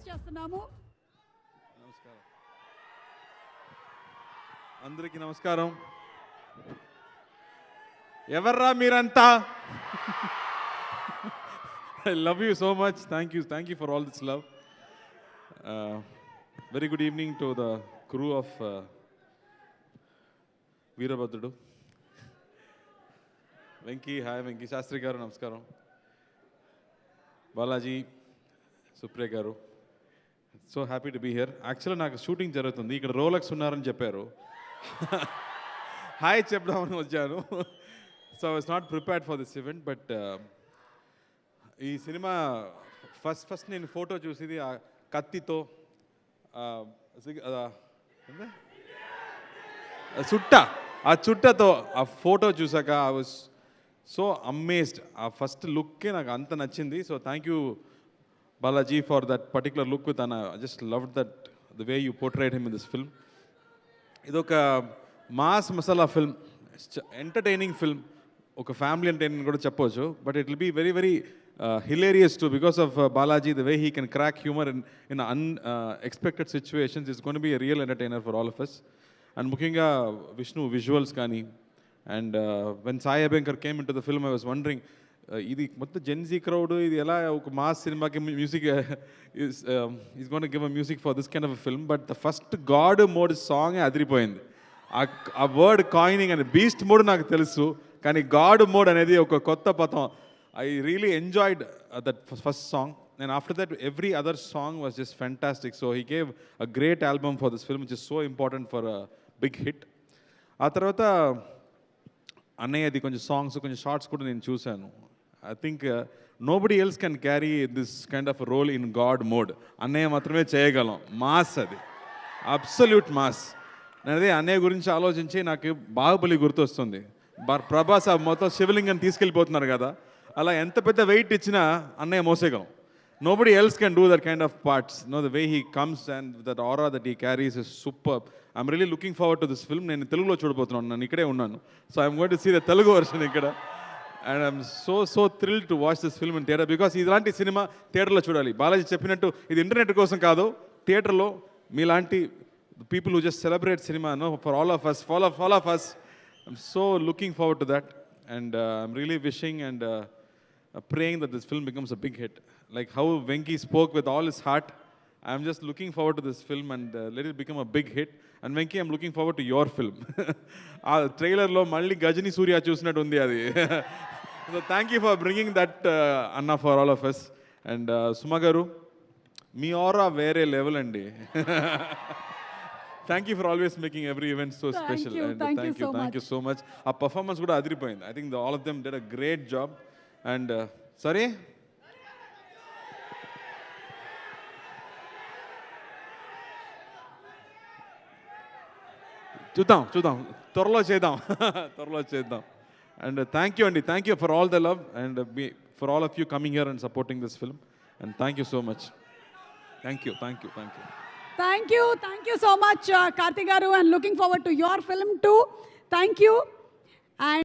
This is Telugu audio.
చేస్తున్నాము. నమస్కారం అందరికీ నమస్కారం. ఎవర్రా మీరంతా? I love you so much. Thank you for all this love. Very good evening to the crew of Veerabhadrudu. Venki, hi Venki, Shastri garu, namaskaram. Balaji, Supriya garu. So happy to be here. Actually, నాకు షూటింగ్ జరుగుతుంది. ఇక్కడ రోలెక్స్ ఉన్నారని చెప్పారు. హాయ్ చెప్దామని వచ్చాను. So I was not prepared for this event. But ఈ సినిమా ఫస్ట్ నేను ఫోటో చూసేది ఆ కత్తితో చుట్టతో ఆ ఫోటో చూసాక ఐ వాస్ సో అమేజ్డ్. ఆ ఫస్ట్ లుక్కే నాకు అంత నచ్చింది. So thank you Balaji for that particular look with Anna. I just loved that, the way you portrayed him in this film. Idoka mass masala film, entertaining film, oka family entertainment kuda cheppochu, but it will be very very hilarious too because of Balaji, the way he can crack humor in unexpected situations. Is going to be a real entertainer for all of us. And mukinga Vishnu visuals kani, and when Sai Abhiyankar came into the film, I was wondering, ఇది మొత్తం జెన్జీ క్రౌడ్, ఇది ఎలా ఒక మాస్ సినిమాకి music is going to give a music for this kind of film. But the first god mode song అదిరిపోయింది. ఆ వర్డ్ కాయినింగ్ అని బీస్ట్ మోడ్ నాకు తెలుసు, కానీ గాడ్ మోడ్ అనేది ఒక కొత్త పదం. I really enjoyed that first song. And after that every other song was just fantastic. So he gave a great album for this film which is so important for a big hit. ఆ తర్వాత అన్నయ్యది కొంచెం సాంగ్స్, కొంచెం షార్ట్స్ కూడా నేను చూశాను. I think nobody else can carry this kind of a role in God mode. అన్నయ్య మాత్రమే చేయగలం. మాస్, అది అబ్సల్యూట్ మాస్. నేను అదే అన్నయ్య గురించి ఆలోచించి నాకు బాహుబలి గుర్తొస్తుంది. ప్రభాస్ మొత్తం శివలింగం తీసుకెళ్ళిపోతున్నారు కదా, అలా ఎంత పెద్ద వెయిట్ ఇచ్చినా అన్నయ్య మోసేయగలం. Nobody else can do that kind of parts. The way he comes and that aura that he carries is superb. I'm really looking forward to this film. నేను తెలుగులో చూడబోతున్నాను, నేను ఇక్కడే ఉన్నాను. So I'm going to see the Telugu version ఇక్కడ. And I'm so thrilled to watch this film in theatre because ఇలాంటి సినిమా థియేటర్లో చూడాలి. బాలాజీ చెప్పినట్టు ఇది ఇంటర్నెట్ కోసం కాదు, థియేటర్లో మీలాంటి people who just celebrate cinema, for all of us. I'm so looking forward to that, and I'm really wishing and praying that this film becomes a big hit. Like how Venki spoke with all his heart, I'm just looking forward to this film and let it become a big hit. And Venki, I'm looking forward to your film. ఆ ట్రైలర్లో మళ్ళీ గజని సూర్య చూసినట్టు ఉంది అది. So thank you for bringing that Anna for all of us. And Suma garu, me aura వేరే లెవెల్ అండి. Thank you for always making every event so special. Thank you so much. ఆ పర్ఫార్మెన్స్ కూడా అదిరిపోయింది. I think all of them did a great job. And sorry, చూద్దాం త్వరలో చేద్దాం. And thank you for all the love and for all of you coming here and supporting this film. And thank you so much. Thank you so much Karthi గారు, and looking forward to your film too. Thank you. And